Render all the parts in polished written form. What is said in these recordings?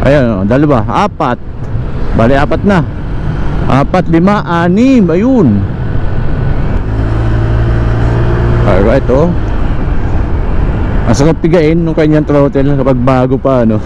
Ayan, dalawa, apat. Bali, apat na. Apat, lima, anim. Ayun. Alright, oh. Ang sarap pigain nung kanyang throttle kapag bago pa, ano.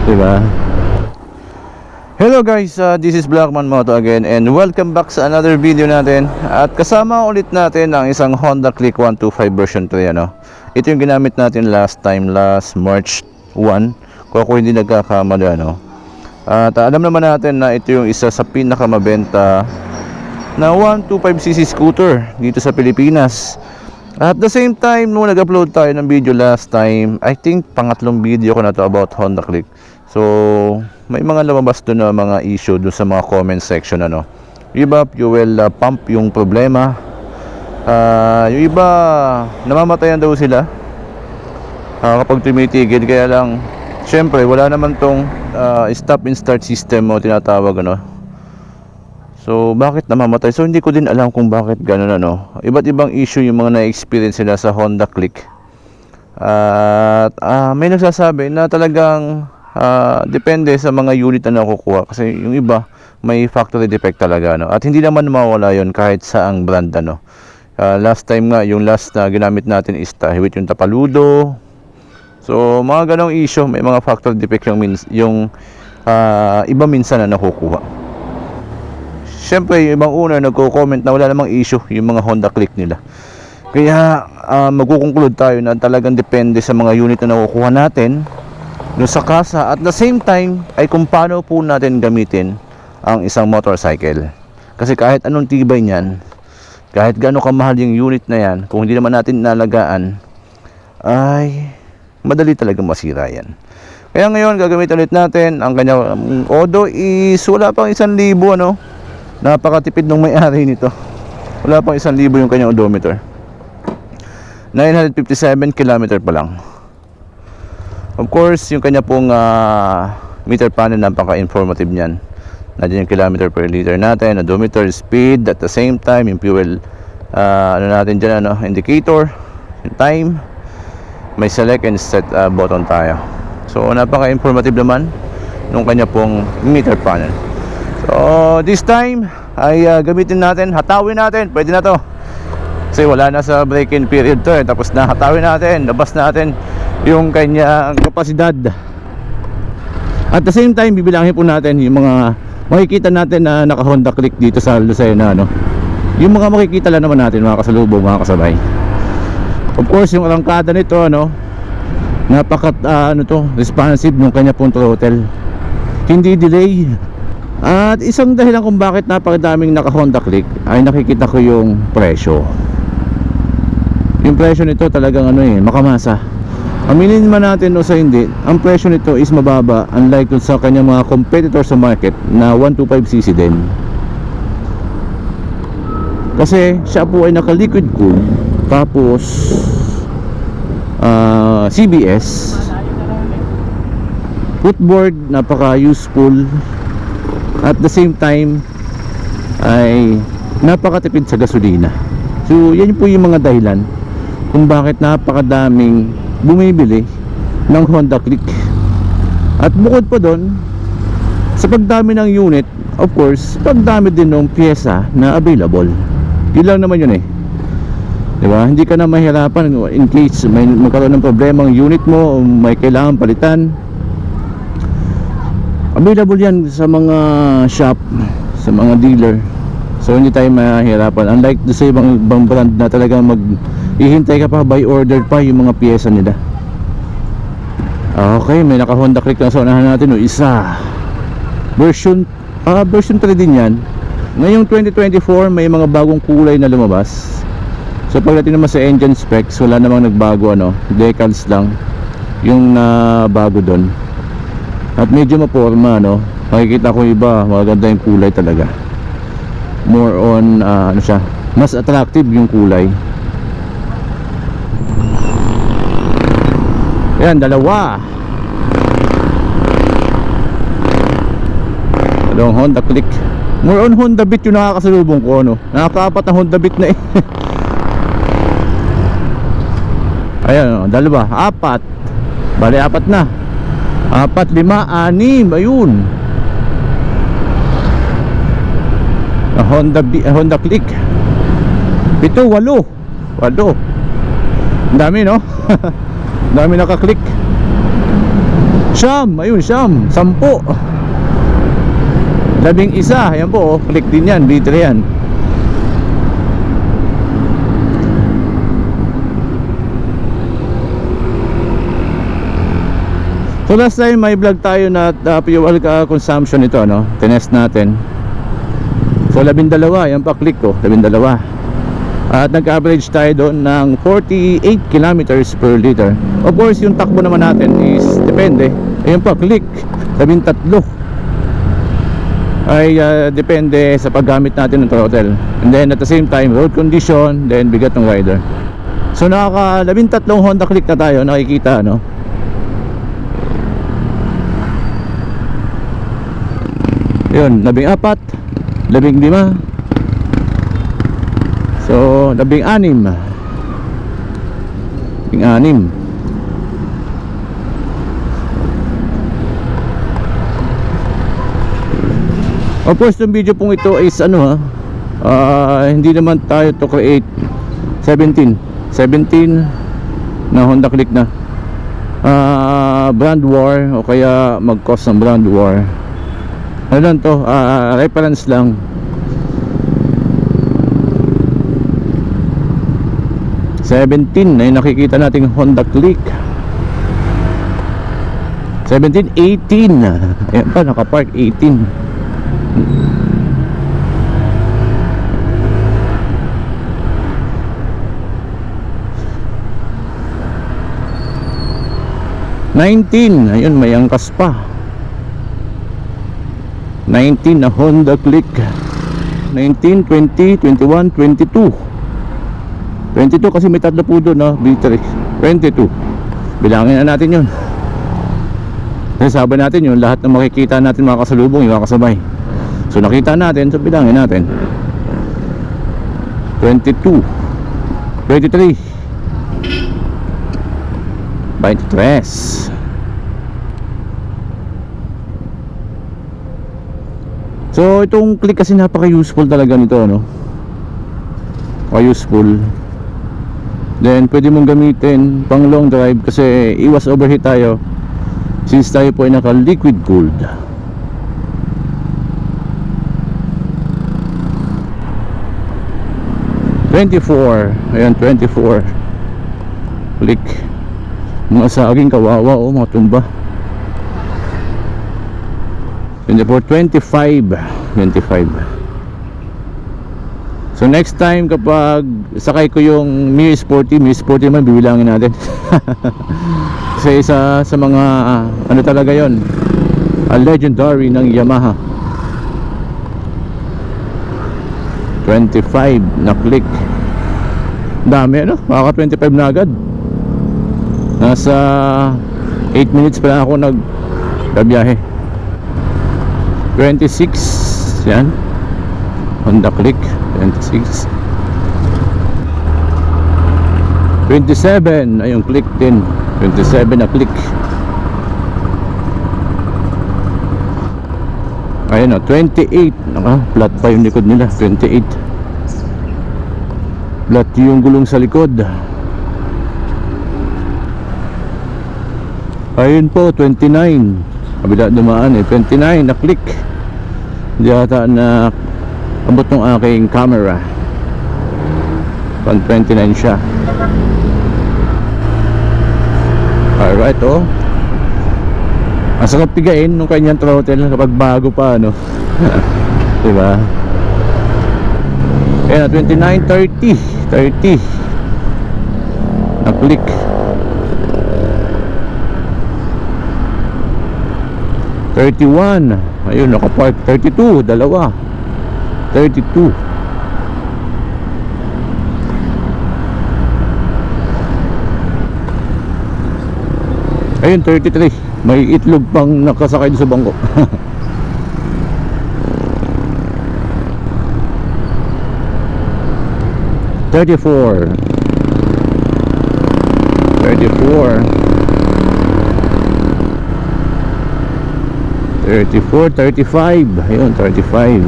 Diba? Hello guys, this is Blackman Moto again, and welcome back sa another video natin. At kasama ulit natin ang isang Honda Click 125 version 3, ano. Ito yung ginamit natin last March 1, kung ako hindi nagkakamali, ano. At alam naman natin na ito yung isa sa pinakamabenta na 125cc scooter dito sa Pilipinas. At the same time, nung nag-upload tayo ng video last time, I think pangatlong video ko na to about Honda Click. So may mga lumabas doon na mga issue doon sa mga comment section, ano. Yung iba fuel pump yung problema, yung iba namamatayan daw sila kapag tumitigil. Kaya lang syempre wala naman tong stop and start system mo tinatawag, ano. So bakit namamatay? So hindi ko din alam kung bakit ganun, ano. Iba't ibang issue yung mga na-experience nila sa Honda Click. At may nagsasabi na talagang depende sa mga unit na nakukuha, kasi yung iba may factory defect talaga, no? At hindi naman mawala yon kahit saang brand, ano. Last time nga, yung last na ginamit natin is Tahiwit, yung Tapaludo. So mga ganong issue, may mga factory defect yung iba minsan na nakukuha. Siyempre yung ibang owner nagko-comment na wala namang issue yung mga Honda Click nila. Kaya magkukonklud tayo na talagang depende sa mga unit na nakukuha natin no sa kasa, at the same time ay kung paano po natin gamitin ang isang motorcycle. Kasi kahit anong tibay niyan, kahit gaano kamahal yung unit na yan, kung hindi naman natin nalagaan, ay madali talagang masira yan. Kaya ngayon gagamitin ulit natin ang kanyang Odo. Is wala pang 1,000, ano. Napakatipid nung may-ari nito. Wala pang 1,000 yung kanyang odometer. 957 km pa lang. Of course, yung kanya pong meter panel, napaka-informative niyan. Nandiyan yung kilometer per liter natin, odometer, speed, at the same time yung fuel ano natin dyan, ano, indicator, yung time. May select and set button tayo. So napaka-informative naman nung kanya pong meter panel. So this time ay gamitin natin, hatawin natin, pwede na to. Kasi wala na sa break-in period to, tapos na, hatawin natin, labas natin yung kanyang kapasidad. At the same time, bibilangin po natin yung mga makikita natin na naka Honda Click dito sa Lucena, no? Yung mga makikita lang naman natin, mga kasalubong, mga kasabay. Of course, yung arangkada nito, ano, responsive yung kanya pong throttle, hindi delay. At isang dahilan kung bakit napakadaming naka Honda Click ay nakikita ko yung presyo. Yung presyo nito talagang makamasa. Aminin man natin o sa hindi, ang presyo nito is mababa, unlike sa kanyang mga competitor sa market na 125cc din. Kasi siya po ay naka liquid cool, tapos CBS, footboard, napaka useful, at the same time ay napakatipid sa gasolina. So yan po yung mga dahilan kung bakit napakadaming bumibili ng Honda Click. At bukod pa doon, sa pagdami ng unit, of course, pagdami din ng pyesa na available. Yun lang naman yun, diba? Hindi ka na mahirapan in case may magkaroon ng problema ang unit mo o may kailangan palitan. Available yan sa mga shop, sa mga dealer. So hindi tayo mahirapan, unlike sa ibang brand na talagang ihintay ka pa, by order pa yung mga pyesa nila. Okay, may naka Honda Click na sa unahan natin, isa version 3 din yan. Ngayong 2024 may mga bagong kulay na lumabas. So pagdating naman sa engine specs, wala namang nagbago, decals lang yung bago doon. At medyo maporma, makikita ko iba, maganda yung kulay talaga. More on siya, mas attractive yung kulay. Ayan, dalawa. Dalawang Honda Click. More on Honda Beat yung nakakasalubong ko, nakakaapat na Honda Beat na Ayan, dalawa, apat. Bali, apat na. 4, 5, 6, ayun. Honda Click. 7, 8. 8. Ang dami, no? Ang dami naka-click. Siyam, ayun, siyam. 10. 11. Ayan po, oh. Click din yan, liter yan. So last time may vlog tayo na fuel consumption ito, no? Tinest natin. So 12, yan pa click ko, 12. At nag-average tayo doon ng 48 kilometers per liter. Of course, yung takbo naman natin is depende. Ayun pa click, 13. Ay depende sa paggamit natin ng throttle. And then at the same time, road condition, then bigat ng rider. So nakaka 13 Honda Click na tayo, nakikita, no? Yun, 14, 15. So, 16. 16. Of course, yung video pong ito is ano hindi naman tayo to create 17 na Honda Click na brand war o kaya mag-cause ng brand war. Ano lang to, reference lang. Na yung nakikita nating Honda Click. 17, 18. Ayan pa, nakapark 18. Ayun, may angkas pa. 19 na Honda Click. 19, 20, 21, 22. 22 kasi may tatlo po doon, no? B3. 22. Bilangin na natin yun. Kasi sabi natin yun, lahat ng makikita natin mga kasalubong, yung mga kasabay. So nakita natin, so bilangin natin. 22, 23, 23. So itong Click kasi napaka-useful talaga nito, no? Useful. Then pwede mong gamitin pang long drive kasi iwas overheat tayo since tayo po ay naka liquid cooled. Ayan, 24. Click. Mga saging kawawa, oh, mga tumba. 25. So next time kapag sakay ko yung Mi Sporty naman bibilangin natin. Kasi isa sa mga ano talaga yon, legendary ng Yamaha. 25 na Click. Dami, ano? Maka 25 na agad. Nasa 8 minutes pa lang ako nagbiyahe. 26. Yan, Honda Click 26. 27. Ayun, Click din. 27 na Click. Ayun, 28. Flat pa yung likod nila. 28. Flat yung gulong sa likod. Ayun po, 29. Kabila dumaan, 29 na Click. Hindi ata na abot ng aking camera. 29 siya. Alright, oh. Masarap pigain nung kanyang throttle kapag bago pa, ano. Diba? Ayan, 29, 30. 30 na Click. 31. Ayun, nakapark. 32, dalawa. 32. Ayun, 33. May itlog pang nakasakay sa bangko. 34. 34. 34, 35. Ayun, 35.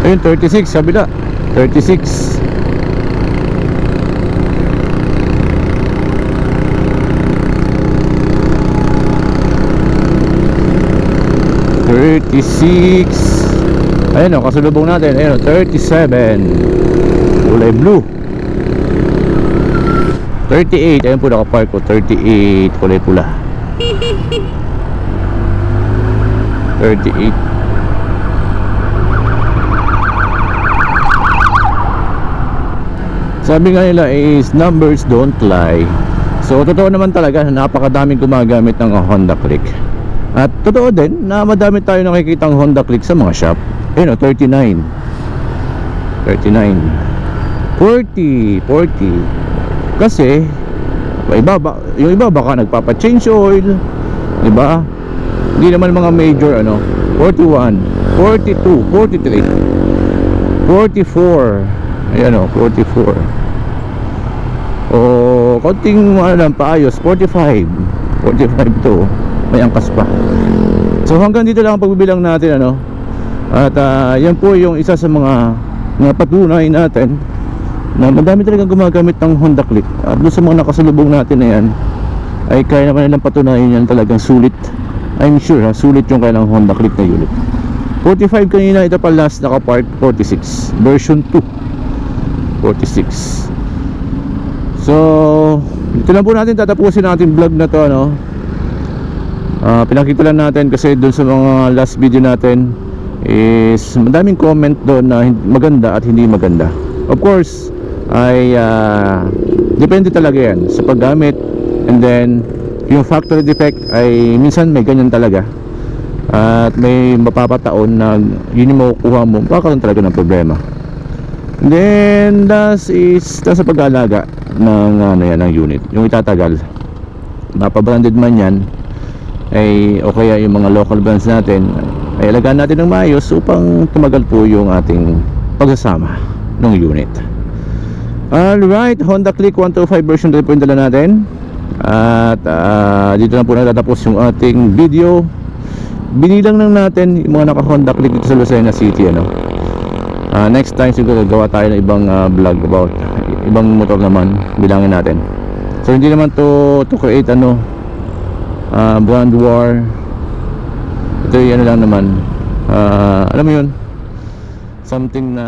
Ayun, 36 sa kabila. 36. Ayun o, kasulubong natin. Ayun o, 37. Kulay blue. 38. Ayun po nakapark ko. 38. Kulay pula. 38. Sabi nga nila is numbers don't lie. So totoo naman talaga na napakadaming gumagamit ng Honda Click. At totoo din na madami tayo nakikitang Honda Click sa mga shop. Ayun o, 39. 40. Kasi yung iba baka nagpapa-change oil, di ba? Hindi naman mga major ano. 41, 42, 43, 44. Ayan o, 44. O konting lang paayos, 45 to. May angkas pa. So hanggang dito lang ang pagbibilang natin ano. At yan po yung isa sa mga patunay natin na madami talagang gumagamit ng Honda Click. At doon sa mga nakasalubong natin na yan, ay kaya naman nilang patunayan yan talagang sulit. I'm sure sulit yung kailang Honda Click na unit. 45 kanina, ito pa last naka-park 46 version 2. 46. So ito lang po natin, tatapusin natin vlog na to ano. Pinakita lang natin kasi doon sa mga last video natin is madaming comment doon na maganda at hindi maganda. Of course ay depende talaga yan sa paggamit. And then yung factory defect ay minsan may ganyan talaga. At may mapapataon na yun yung makukuha mo, baka talaga ng problema. And then last sa pag-aalaga ng ng unit, yung itatagal, mapa-branded man yan ay o kaya yung mga local brands natin ay alagaan natin ng maayos upang tumagal po yung ating pagsasama ng unit. Alright, Honda Click 125 version 3 po yung dala natin. At dito na po natatapos yung ating video. Binilang lang natin yung mga naka Honda Click dito sa Lucena City ano. Next time siguro gawa tayo ng ibang vlog about ibang motor naman, bilangin natin. So hindi naman to create brand war. Ito yung lang naman, alam mo yun, something na